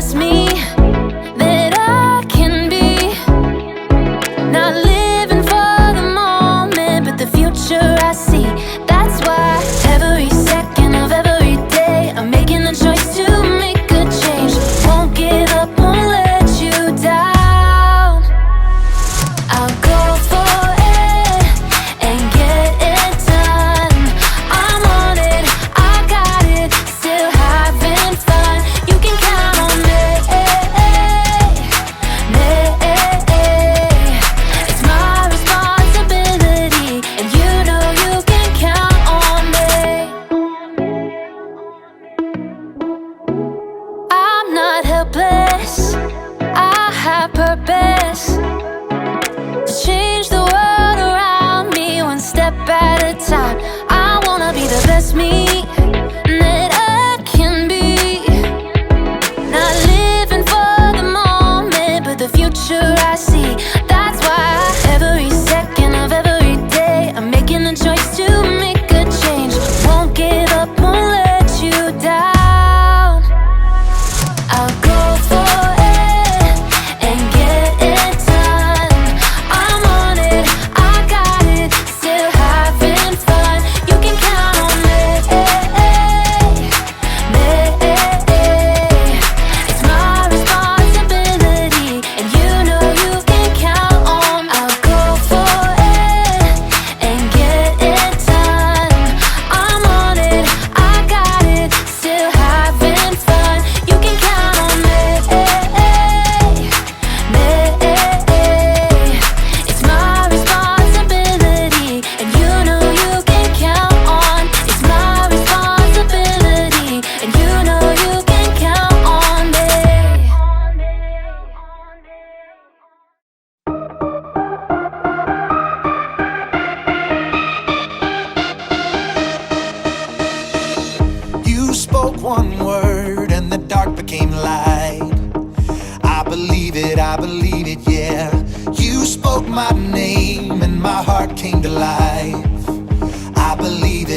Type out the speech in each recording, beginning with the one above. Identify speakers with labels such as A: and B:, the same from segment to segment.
A: best me that I can be. Not living for the moment, but the future I see. That's why every second of every day I'm making the choice to make a change. Won't give up, won't let you down. I'll go for it and get it done. I'm on it, I got it, still having fun. You can count on me. It's my responsibility, and you know you can count on me. I'm not helpless, I have purpose to change the world around me one step at a time. I wanna be the best me that I can be. Not living for the moment, but the future I see. That's why every second of every day I'm making the choice to make a change. Won't give up, won't let you down. I'll go for it and get it done. I'm on it, I got it, still having fun. You can count on me. It's my responsibility, and you know you can count on. I'll go for it and get it done. I'm on it, I got it, still having fun. You can count on me. It's my responsibility, and you know you can count on. It's my responsibility, and you know you can count on me.
B: You spoke one word and the dark became light. I believe it, yeah. You spoke my name and my heart came to life. I believe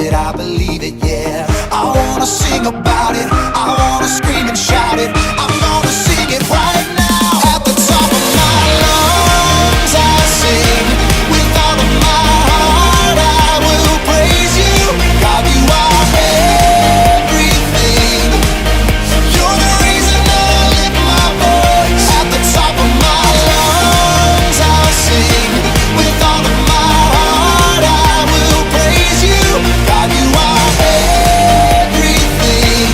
B: it, yeah. I wanna sing about it, I wanna scream and shout it. I'm gonna sing it right now. At the top of my lungs I sing. With all of my heart I will praise you. God, you are everything. You're the reason that I lift my voice. At the top of my lungs I'll sing. With all of my heart I will praise you. God, you are everything.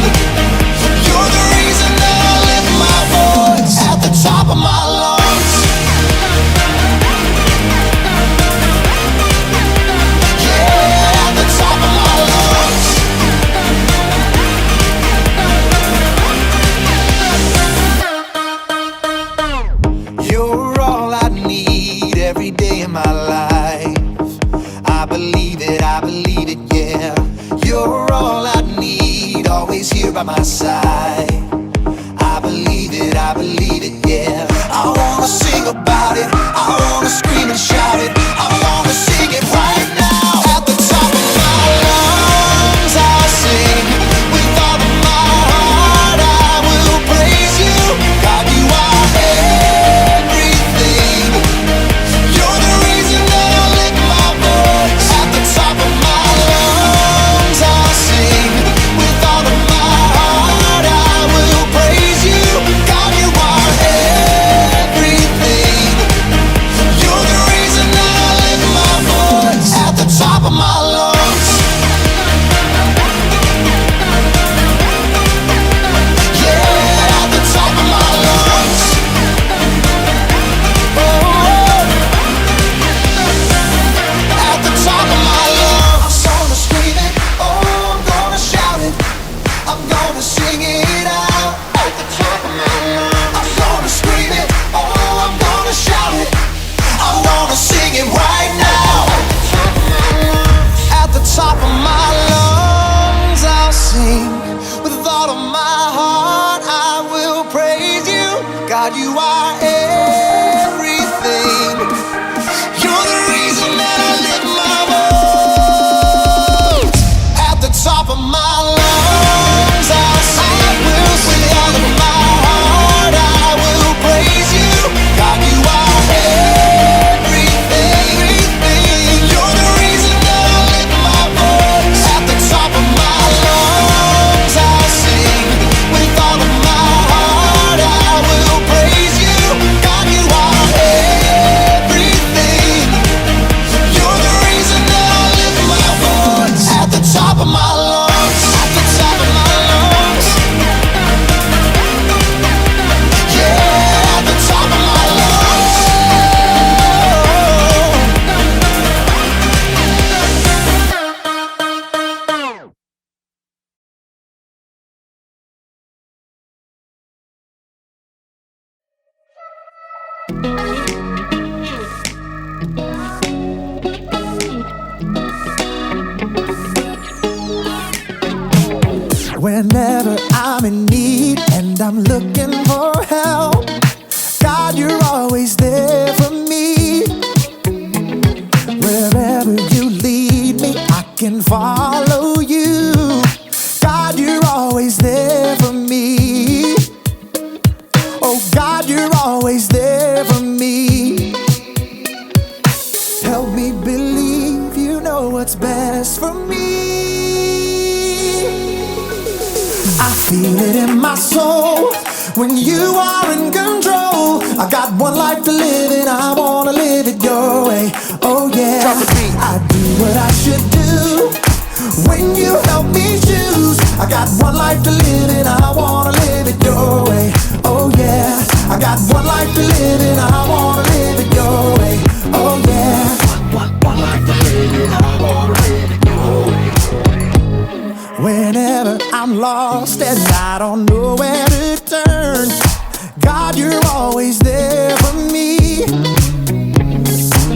B: You're the reason that I lift my voice. At the top of my lungs. Yeah, at the top of my lungs. You're all I need every day in my life. I believe it, yeah. You're all I need, always here by my side. I believe it, yeah. I wanna sing about it, I wanna scream and shout it. I wanna sing it right now. At the top of my lungs I'll sing. With all of my heart I will praise you. God, you are everything. You're the reason that I lift my voice. At the top of my lungs I'll sing. With all of my heart I will praise you. God, you are everything. You're the reason that I lift my voice. At the top of my lungs. Yeah, at the top of my lungs. Oh, at the top of my lungs. I'm gonna scream it, oh, I'm gonna shout it. I'm gonna sing it out. At the top of my lungs. I'm gonna scream it, oh, I'm gonna shout it. I'm gonna sing it right now. At the top of my lungs I'll sing. With all of my heart I will praise you. God, you are everything. You're the reason that I lift my voice. At the top of my lungs I'll sing. With all of my heart Whenever I'm in need and I'm looking for help, God, you're always there for me. Wherever you lead me, I can follow you. God, you're always there for me. Oh God, you're always there for me. Help me believe you know what's best for me. I feel it in my soul when you are in control. I got one life to live and I wanna live it your way. Oh yeah, I do what I should do when you help me choose. I got one life to live and I wanna live it your way. Oh yeah, I got one life to live and I wanna live it your way. Oh yeah, one life to live and I wanna live it your way. Whenever I'm lost and I don't know where to turn, God, you're always there for me.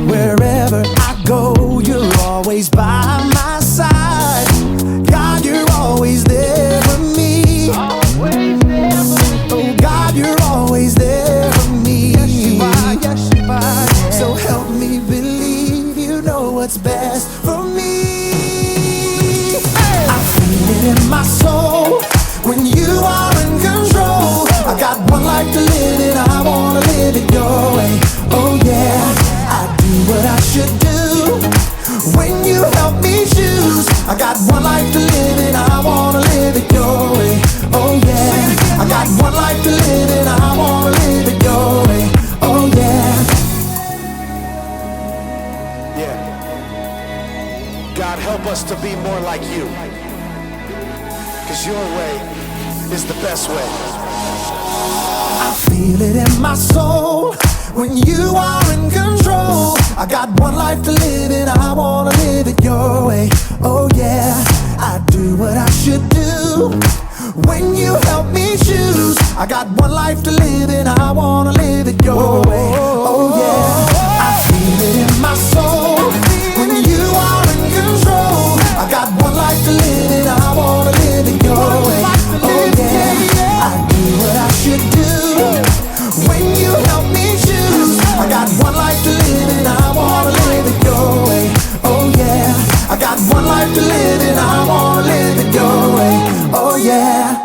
B: Wherever I go, you're always by my side. God, you're always there for me. Oh God, you're always there for me. So help me believe you know what's best for me. I feel it in my soul when you are in control. I got one life to live and I wanna live it your way. Oh yeah, I do what I should do when you help me choose. I got one life to live and I wanna live it your way. Oh yeah, I got one life to live and I wanna live it your way. Oh yeah.
C: Yeah. God, help us to be more like you. 'Cause your way is the best way.
B: I feel it in my soul when you are in control. I got one life to live and I wanna live it your way. Oh yeah, I do what I should do when you help me choose. I got one life to live and I wanna live it your way. Oh yeah, I feel it in my soul when you are in control. I got one life to live and I wanna live it your way. Oh yeah, I do what I should do when you help me choose. I got one life to live and I wanna live it your way. Oh yeah, I got one life to live and I wanna live it your way. Oh yeah.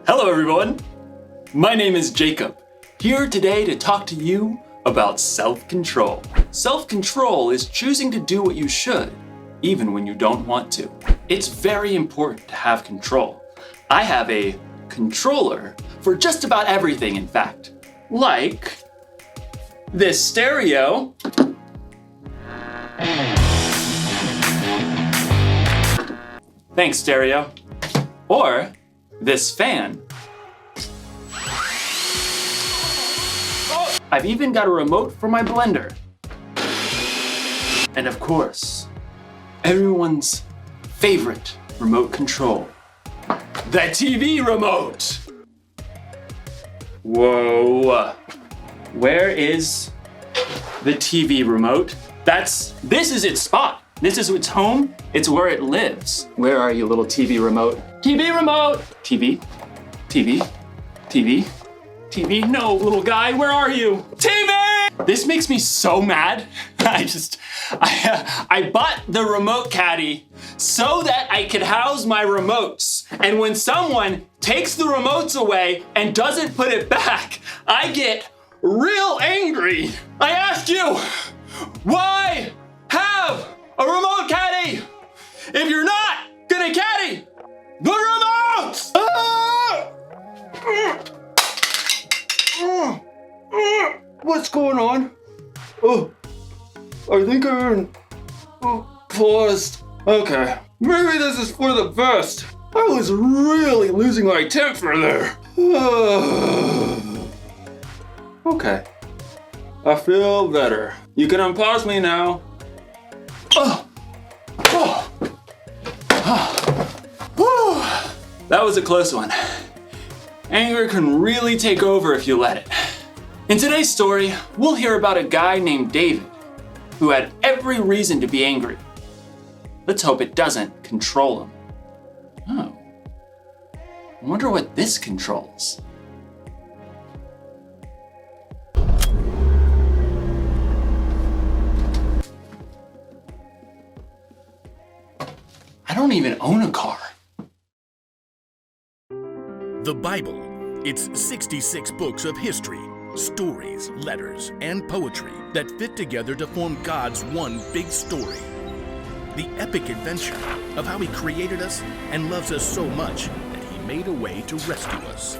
D: Hello everyone, my name is Jacob, here today to talk to you about self-control. Self-control is choosing to do what you should, even when you don't want to. It's very important to have control. I have a controller for just about everything, in fact. Like this stereo. Thanks, stereo. Or this fan. I've even got a remote for my blender. And of course, everyone's favorite remote control, the TV remote. Whoa, where is the TV remote? This is its spot. This is its home. It's where it lives. Where are you, little TV remote? TV remote! TV? TV? TV? TV? No, little guy, where are you? TV! This makes me so mad. I bought the remote caddy so that I could house my remotes. And when someone takes the remotes away and doesn't put it back, I get real angry. I ask you, why have a remote caddy if you're not gonna caddy the remotes? What's going on? Oh, I think I'm paused. Okay, maybe this is for the best. I was really losing my temper there. Okay, I feel better. You can unpause me now. That was a close one. Anger can really take over if you let it. In today's story, we'll hear about a guy named David who had every reason to be angry. Let's hope it doesn't control him. Oh, I wonder what this controls. I don't even own a car.
E: The Bible. It's 66 books of history, stories, letters, and poetry that fit together to form God's one big story. The epic adventure of how He created us and loves us so much that He made a way to rescue us.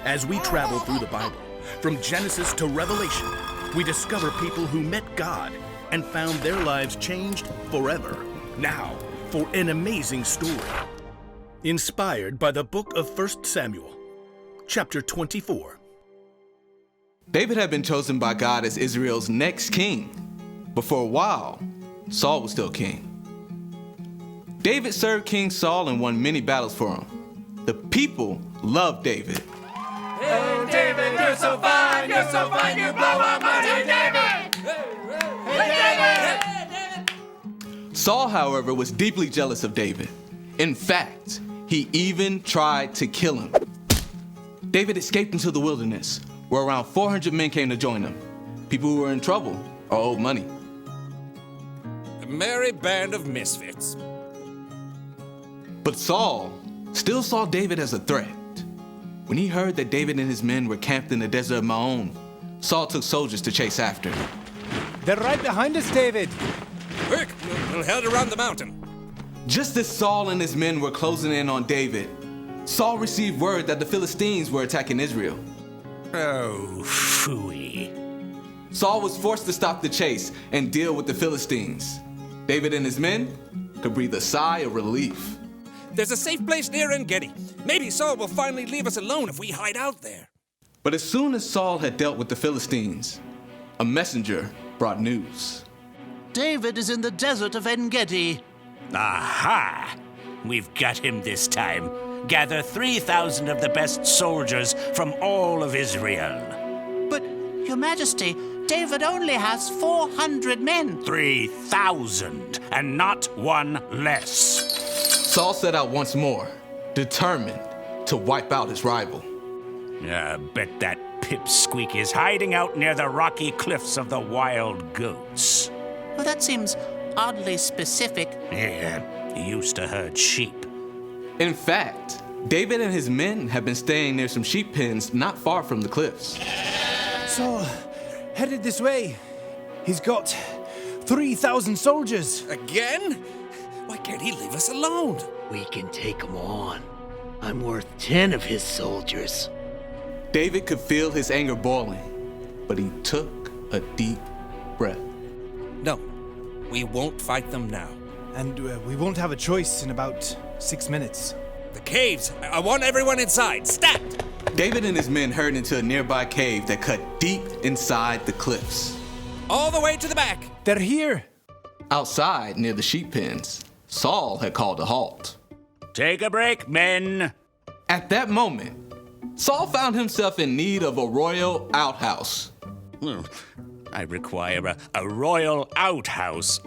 E: As we travel through the Bible, from Genesis to Revelation, we discover people who met God and found their lives changed forever. Now, for an amazing story. Inspired by the book of 1 Samuel, chapter 24.
F: David had been chosen by God as Israel's next king, but for a while, Saul was still king. David served King Saul and won many battles for him. The people loved David.
G: Hey David, you're so fine, you blow our money, David! Hey David!
F: Saul, however, was deeply jealous of David. In fact, he even tried to kill him. David escaped into the wilderness, where around 400 men came to join him. People who were in trouble or owed money.
G: A merry band of misfits.
F: But Saul still saw David as a threat. When he heard that David and his men were camped in the desert of Maon, Saul took soldiers to chase after him.
H: They're right behind us, David.
G: Quick, we'll head around the mountain.
F: Just as Saul and his men were closing in on David, Saul received word that the Philistines were attacking Israel.
G: Oh, phooey.
F: Saul was forced to stop the chase and deal with the Philistines. David and his men could breathe a sigh of relief.
G: There's a safe place near En-Gedi. Maybe Saul will finally leave us alone if we hide out there.
F: But as soon as Saul had dealt with the Philistines, a messenger brought news.
I: David is in the desert of En-Gedi.
J: Aha! We've got him this time. Gather 3,000 of the best soldiers from all of Israel.
I: But, Your Majesty, David only has 400 men.
J: 3,000, and not one less.
F: Saul set out once more, determined to wipe out his rival.
J: I bet that pipsqueak is hiding out near the rocky cliffs of the wild goats.
I: Well, that seems oddly specific.
J: Yeah, he used to herd sheep.
F: In fact, David and his men have been staying near some sheep pens not far from the cliffs.
H: Saul, headed this way. He's got 3,000 soldiers.
G: Again? Why can't he leave us alone?
K: We can take him on. I'm worth 10 of his soldiers.
F: David could feel his anger boiling, but he took a deep breath.
G: No, we won't fight them now.
H: And we won't have a choice in about 6 minutes.
G: The caves! I want everyone inside! Stat!
F: David and his men hurried into a nearby cave that cut deep inside the cliffs.
G: All the way to the back!
H: They're here!
F: Outside, near the sheep pens, Saul had called a halt.
J: Take a break, men.
F: At that moment, Saul found himself in need of a royal outhouse.
J: I require a royal outhouse.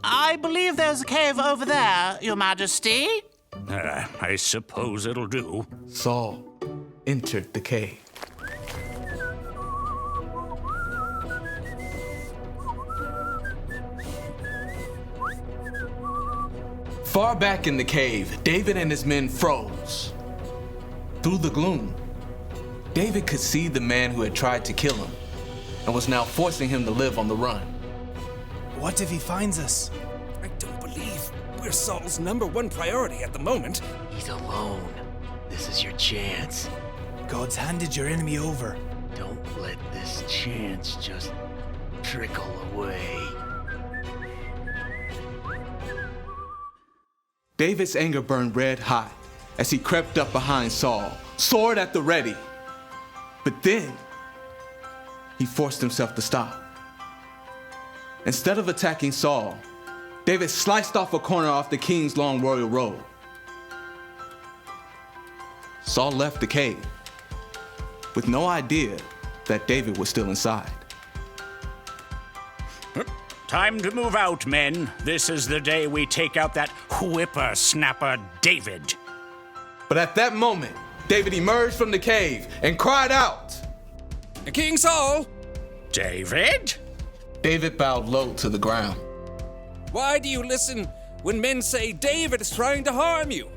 I: I believe there's a cave over there, Your Majesty.
J: I suppose it'll do.
F: Saul entered the cave. Far back in the cave, David and his men froze. Through the gloom, David could see the man who had tried to kill him and was now forcing him to live on the run.
H: What if he finds us?
G: I don't believe we're Saul's #1 priority at the moment.
K: He's alone. This is your chance.
H: God's handed your enemy over.
K: Don't let this chance just trickle away.
F: David's anger burned red hot as he crept up behind Saul, sword at the ready. But then, he forced himself to stop. Instead of attacking Saul, David sliced off a corner off the king's long royal robe. Saul left the cave with no idea that David was still inside.
J: Time to move out, men. This is the day we take out that whippersnapper David.
F: But at that moment, David emerged from the cave and cried out,
G: King Saul!
J: David?
F: David bowed low to the ground.
G: Why do you listen when men say David is trying to harm you?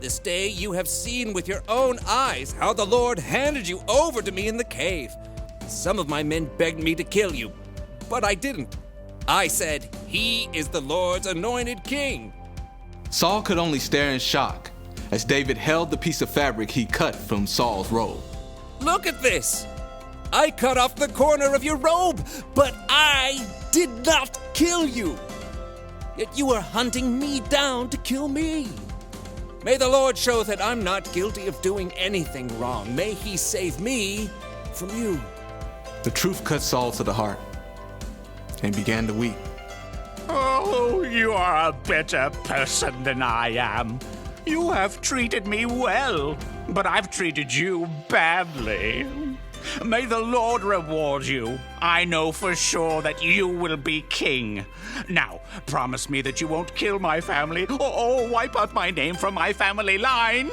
G: This day you have seen with your own eyes how the Lord handed you over to me in the cave. Some of my men begged me to kill you, but I didn't. I said, he is the Lord's anointed king.
F: Saul could only stare in shock as David held the piece of fabric he cut from Saul's robe.
G: Look at this. I cut off the corner of your robe, but I did not kill you. Yet you are hunting me down to kill me. May the Lord show that I'm not guilty of doing anything wrong. May he save me from you.
F: The truth cut Saul to the heart and began to weep.
J: Oh, you are a better person than I am. You have treated me well, but I've treated you badly. May the Lord reward you. I know for sure that you will be king. Now, promise me that you won't kill my family or wipe out my name from my family line.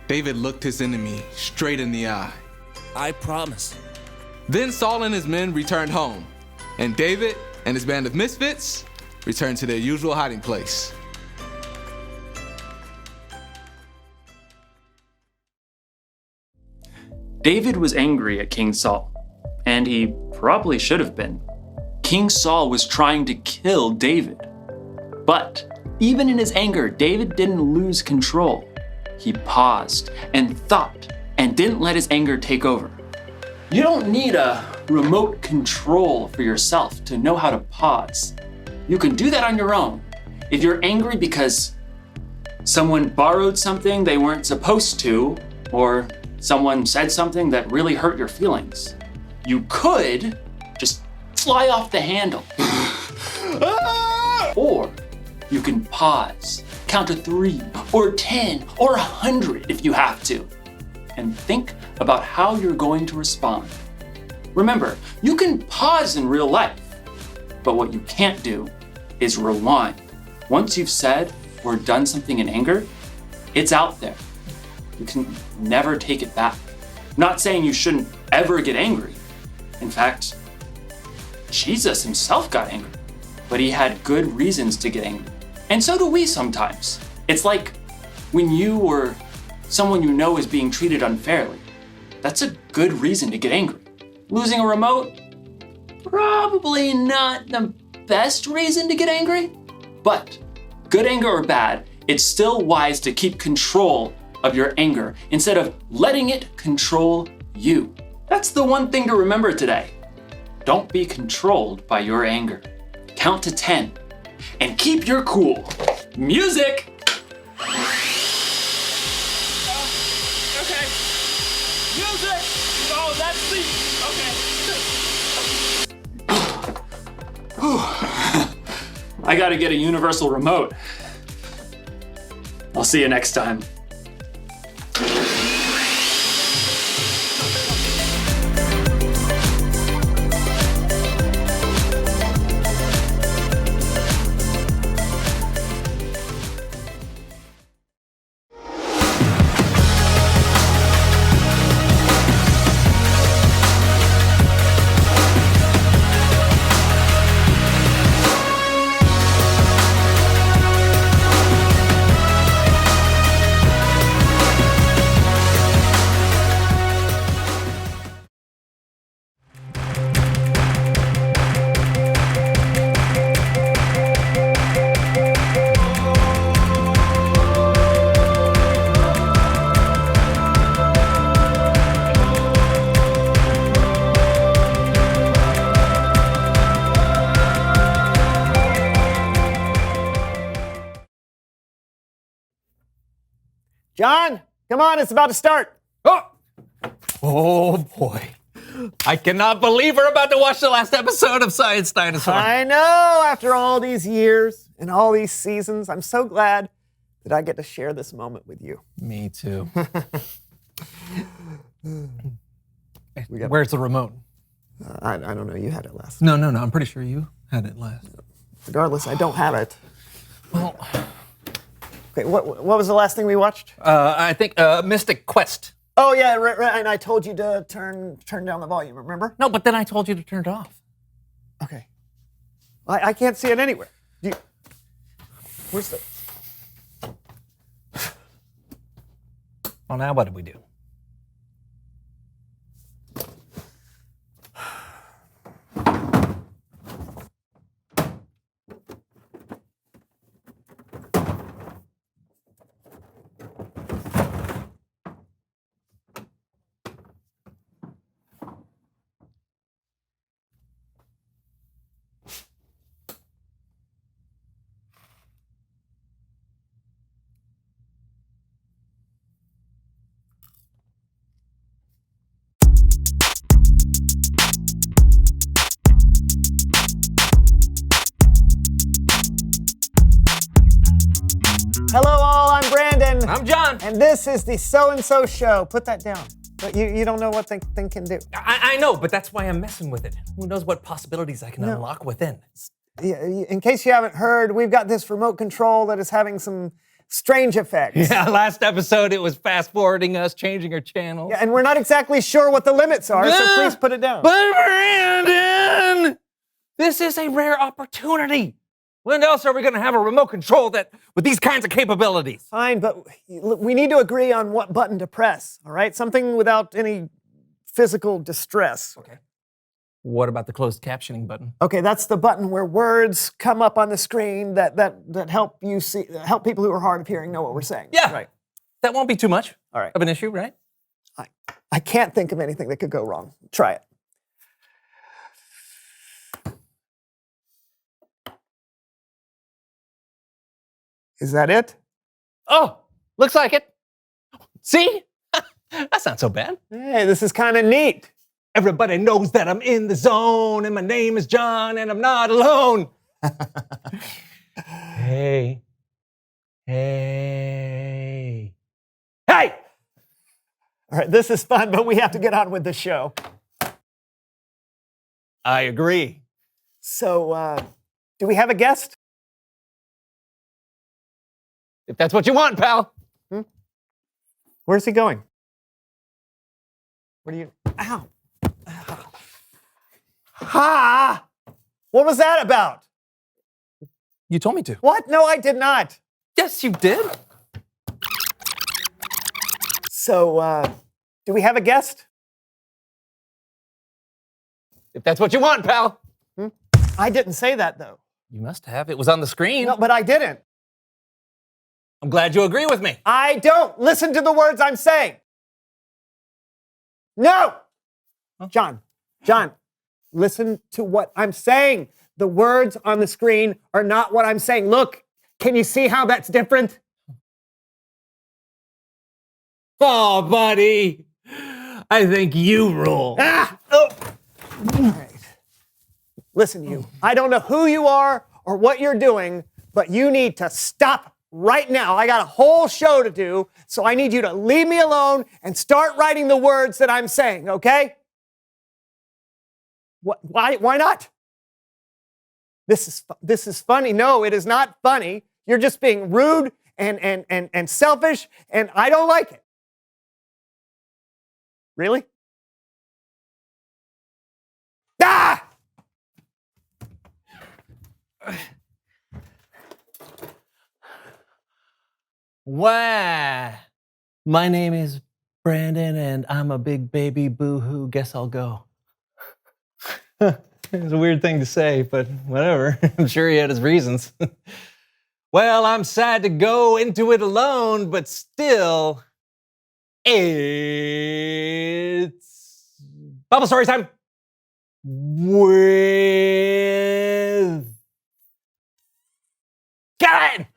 F: David looked his enemy straight in the eye.
G: I promise.
F: Then Saul and his men returned home, and David and his band of misfits returned to their usual hiding place.
D: David was angry at King Saul, and he probably should have been. King Saul was trying to kill David. But even in his anger, David didn't lose control. He paused and thought and didn't let his anger take over. You don't need a remote control for yourself to know how to pause. You can do that on your own. If you're angry because someone borrowed something they weren't supposed to, or someone said something that really hurt your feelings, you could just fly off the handle. Or you can pause, count to 3 or 10 or 100 if you have to, and think about how you're going to respond. Remember, you can pause in real life, but what you can't do is rewind. Once you've said or done something in anger, it's out there. You can never take it back. I'm not saying you shouldn't ever get angry. In fact, Jesus himself got angry, but he had good reasons to get angry. And so do we sometimes. It's like when you or someone you know is being treated unfairly. That's a good reason to get angry. Losing a remote? Probably not the best reason to get angry, but good anger or bad, it's still wise to keep control of your anger instead of letting it control you. That's the one thing to remember today. Don't be controlled by your anger. Count to 10 and keep your cool. Music!
G: Okay. Music! Oh, that's the... Okay.
D: I gotta get a universal remote. I'll see you next time.
L: John, come on, it's about to start.
M: Oh boy. I cannot believe we're about to watch the last episode of Science Dinosaur.
L: I know, after all these years and all these seasons, I'm so glad that I get to share this moment with you.
M: Me too. Where's the remote?
L: I don't know. You had it last.
M: No. I'm pretty sure you had it last.
L: Regardless, I don't have it.
M: Well,
L: okay. What was the last thing we watched?
M: I think Mystic Quest.
L: Oh yeah, right. And I told you to turn down the volume. Remember?
M: No, but then I told you to turn it off.
L: Okay. I can't see it anywhere. Where's the?
M: Well, now what do we do?
L: Hello all, I'm Brandon.
M: I'm John.
L: And this is the So-and-So Show. Put that down. But you don't know what the thing can do.
M: I know, but that's why I'm messing with it. Who knows what possibilities I can unlock within?
L: In case you haven't heard, we've got this remote control that is having some strange effects.
M: Yeah, last episode it was fast forwarding us, changing our channel.
L: Yeah, and we're not exactly sure what the limits are, so please put it down.
M: But Brandon, this is a rare opportunity. When else are we going to have a remote control with these kinds of capabilities?
L: Fine, but we need to agree on what button to press, all right? Something without any physical distress.
M: Okay. What about the closed captioning button?
L: Okay, that's the button where words come up on the screen that help people who are hard of hearing know what we're saying.
M: Yeah.
L: Right.
M: That won't be too much
L: All right.
M: of an issue, right?
L: I can't think of anything that could go wrong. Try it. Is that it?
M: Oh, looks like it. See? That's not so bad.
L: Hey, this is kind of neat.
M: Everybody knows that I'm in the zone, and my name is John, and I'm not alone. Hey. Hey. Hey!
L: All right, this is fun, but we have to get on with the show.
M: I agree.
L: So, do we have a guest?
M: If that's what you want, pal.
L: Where's he going? What are you? Ow. Ha! What was that about?
M: You told me to.
L: What? No, I did not.
M: Yes, you did.
L: So, do we have a guest?
M: If that's what you want, pal.
L: I didn't say that, though.
M: You must have. It was on the screen.
L: No, but I didn't.
M: I'm glad you agree with me.
L: I don't. Listen to the words I'm saying. No!
M: Huh?
L: John, listen to what I'm saying. The words on the screen are not what I'm saying. Look, can you see how that's different?
M: Oh, buddy. I think you rule.
L: Ah! Oh. All right. Listen, you. I don't know who you are or what you're doing, but you need to stop right now. I got a whole show to do, so I need you to leave me alone and start writing the words that I'm saying, okay? Why not? This is funny. No, it is not funny. You're just being rude and selfish, and I don't like it. Really? Ah!
M: Wow. My name is Brandon, and I'm a big baby boo-hoo. Guess I'll go. It's a weird thing to say, but whatever. I'm sure he had his reasons. Well, I'm sad to go into it alone, but still, it's Bible story time with Kellen.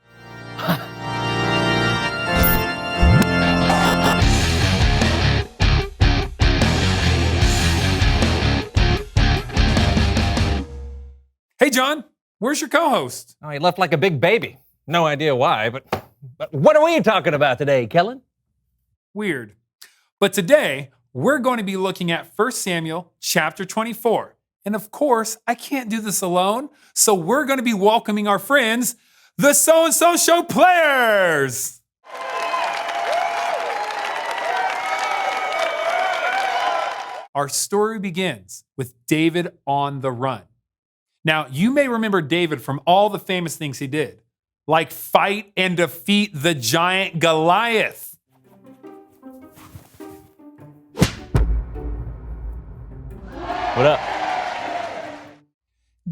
N: Hey, John, where's your co-host?
M: Oh, he left like a big baby. No idea why, but what are we talking about today, Kellen?
N: Weird. But today, we're going to be looking at 1 Samuel chapter 24. And of course, I can't do this alone, so we're going to be welcoming our friends, the So-and-So Show players. Our story begins with David on the run. Now, you may remember David from all the famous things he did, like fight and defeat the giant Goliath.
M: What up?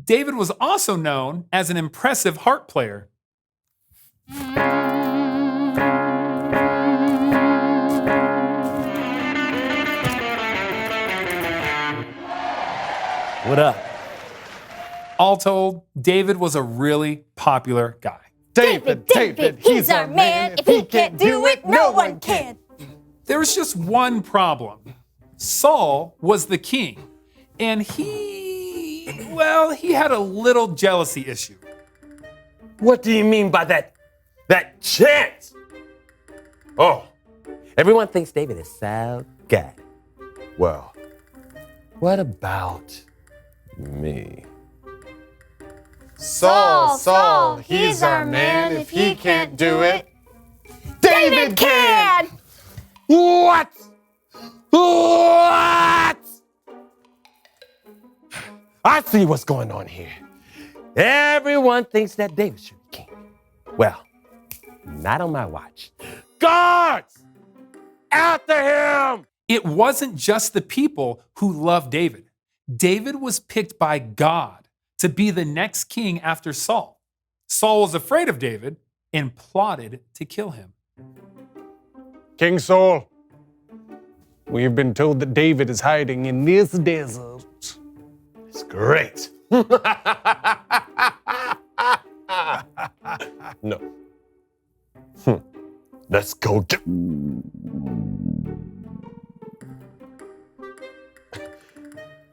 N: David was also known as an impressive harp player.
M: What up?
N: All told, David was a really popular guy.
L: David, he's our man. If he can't do it, no one can.
N: There was just one problem. Saul was the king, and he had a little jealousy issue.
O: What do you mean by that chant? Oh, everyone thinks David is so good. Well, what about me?
L: Saul, he's our man. If he can't do it, David can!
O: What? I see what's going on here. Everyone thinks that David should be king. Well, not on my watch. Guards! After him!
N: It wasn't just the people who loved David. David was picked by God to be the next king after Saul. Saul was afraid of David and plotted to kill him.
H: King Saul, we've been told that David is hiding in this desert.
O: It's great. No. Let's go get...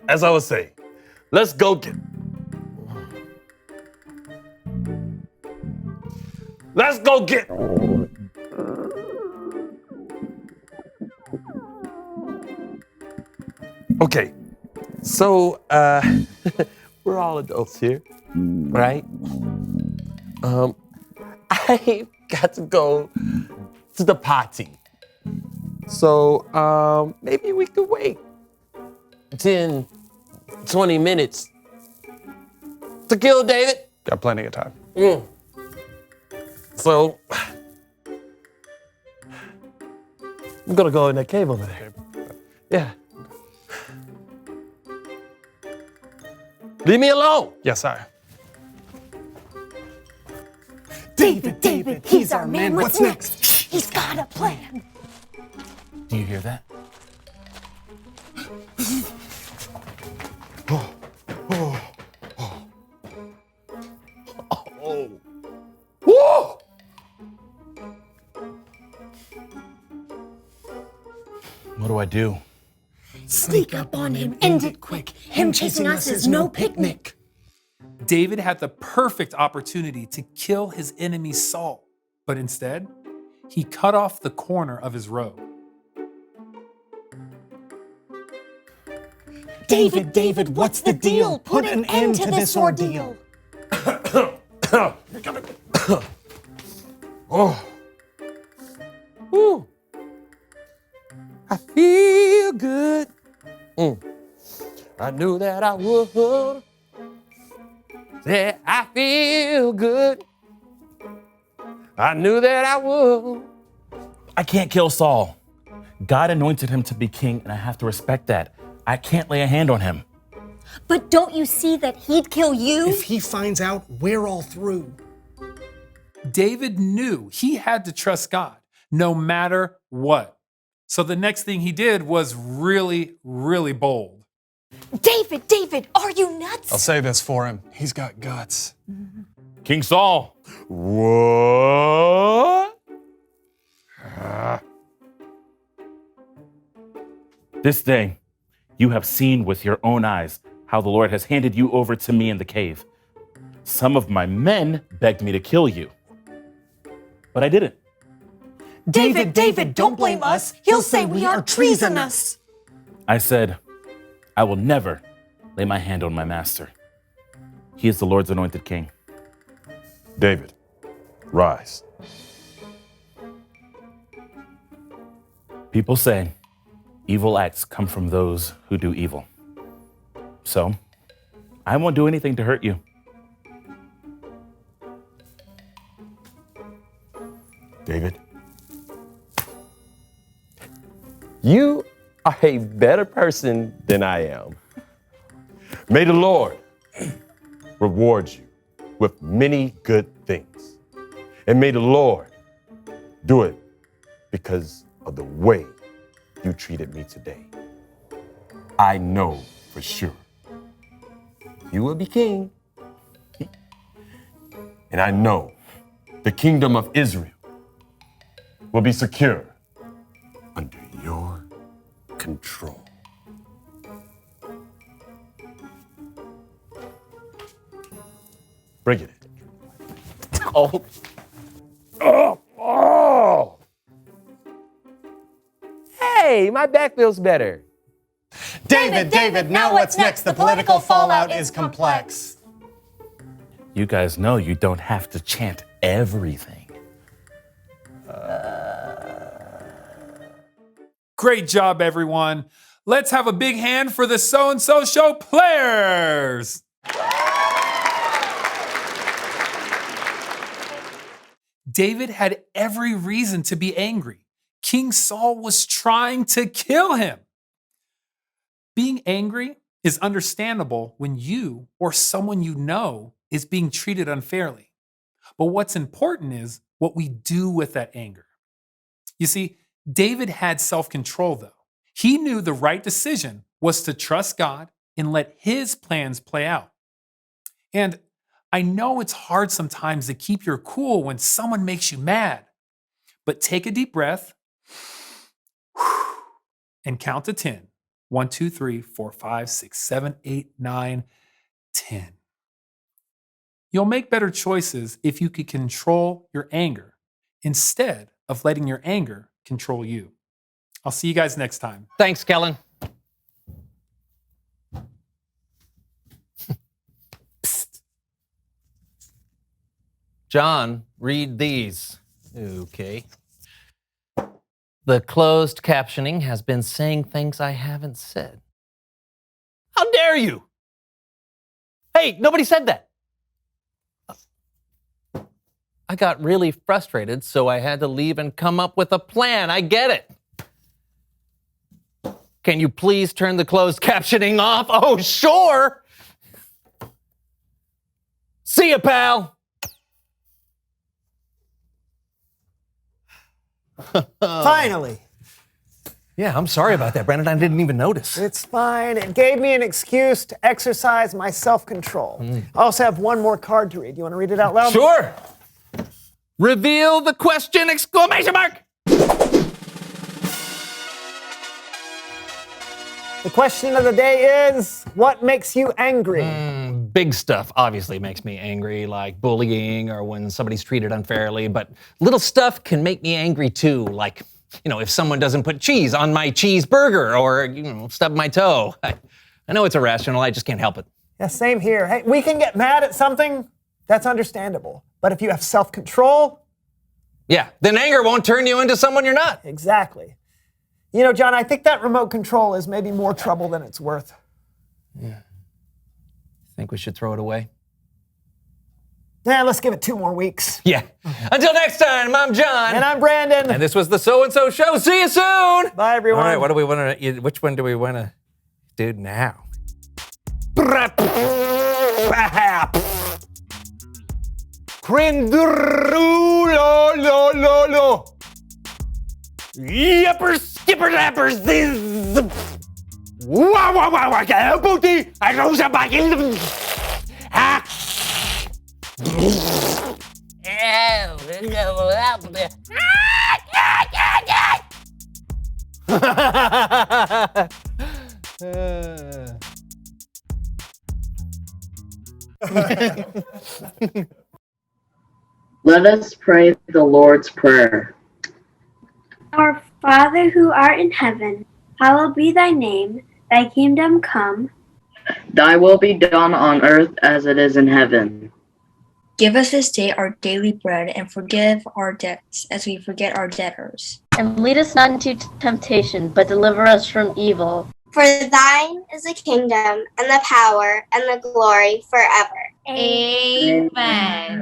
O: As I was saying, let's go get... Let's go get... Okay, so, we're all adults here, right? I got to go to the party. So, maybe we could wait 10, 20 minutes to kill David.
H: Got plenty of time.
O: So, I'm gonna go in that cave over there. Yeah. Leave me alone.
H: Yes, sir.
L: David, he's our man. What's next? He's got a plan.
K: Do you hear that?
O: Whoa!
K: What do I do?
L: Sneak up on him, end it quick. Him chasing us is no picnic.
N: David had the perfect opportunity to kill his enemy Saul, but instead, he cut off the corner of his robe.
L: David, what's the deal? Put an end to this ordeal.
O: Oh. Ooh. I feel good. I knew that I would. Yeah, I feel good. I knew that I would.
K: I can't kill Saul. God anointed him to be king, and I have to respect that. I can't lay a hand on him.
P: But don't you see that he'd kill you?
H: If he finds out, we're all through.
N: David knew he had to trust God no matter what. So the next thing he did was really, really bold.
P: David, are you nuts?
H: I'll say this for him. He's got guts.
K: King Saul.
O: What?
K: This day, you have seen with your own eyes how the Lord has handed you over to me in the cave. Some of my men begged me to kill you, but I didn't.
P: David, David, don't blame us. He'll say we are treasonous.
K: I said, I will never lay my hand on my master. He is the Lord's anointed king.
O: David, rise.
K: People say evil acts come from those who do evil. So, I won't do anything to hurt you.
O: David, you are a better person than I am. May the Lord reward you with many good things. And may the Lord do it because of the way you treated me today. I know for sure you will be king. And I know the kingdom of Israel will be secure under your control. Bring it in. Oh. Oh. Hey, my back feels better.
L: David, now what's next? The political fallout is complex.
K: You guys know you don't have to chant everything.
N: Great job, everyone. Let's have a big hand for the So-and-So Show players. David had every reason to be angry. King Saul was trying to kill him. Being angry is understandable when you or someone you know is being treated unfairly. But what's important is what we do with that anger. You see, David had self-control, though. He knew the right decision was to trust God and let his plans play out. And I know it's hard sometimes to keep your cool when someone makes you mad, but take a deep breath and count to 10. 1, 2, 3, 4, 5, 6, 7, 8, 9, 10. You'll make better choices if you could control your anger instead of letting your anger control you. I'll see you guys next time.
M: Thanks, Kellen. John, read these. Okay. The closed captioning has been saying things I haven't said. How dare you? Hey, nobody said that. I got really frustrated, so I had to leave and come up with a plan. I get it. Can you please turn the closed captioning off? Oh, sure. See ya, pal.
L: Finally.
M: Yeah, I'm sorry about that, Brandon. I didn't even notice.
L: It's fine. It gave me an excuse to exercise my self-control. I also have one more card to read. You want to read it out loud?
M: Sure. Reveal the question, exclamation mark.
L: The question of the day is, what makes you angry?
M: Big stuff obviously makes me angry, like bullying or when somebody's treated unfairly, but little stuff can make me angry too, like, if someone doesn't put cheese on my cheeseburger or, stub my toe. I know it's irrational, I just can't help it.
L: Yeah, same here. Hey, we can get mad at something, that's understandable. But if you have self-control...
M: Yeah, then anger won't turn you into someone you're not.
L: Exactly. John, I think that remote control is maybe more trouble than it's worth.
M: Yeah. Think we should throw it away?
L: Yeah, let's give it 2 more weeks.
M: Yeah. Until next time, I'm John.
L: And I'm Brandon.
M: And this was the So-and-So Show. See you soon.
L: Bye, everyone.
G: All right, what do we want to? Which one do we want to do now?
O: Crindurulololo. Yippers, skipper lappers, this. Wow, wow, wow, wow, booty. I know somebody. Ha.
Q: Let us pray the Lord's Prayer. Our Father who art in heaven, hallowed be thy name. Thy kingdom come.
R: Thy will be done on earth as it is in heaven.
S: Give us this day our daily bread, and forgive our debts as we forget our debtors.
T: And lead us not into temptation, but deliver us from evil.
U: For thine is the kingdom, and the power, and the glory forever.
T: Amen.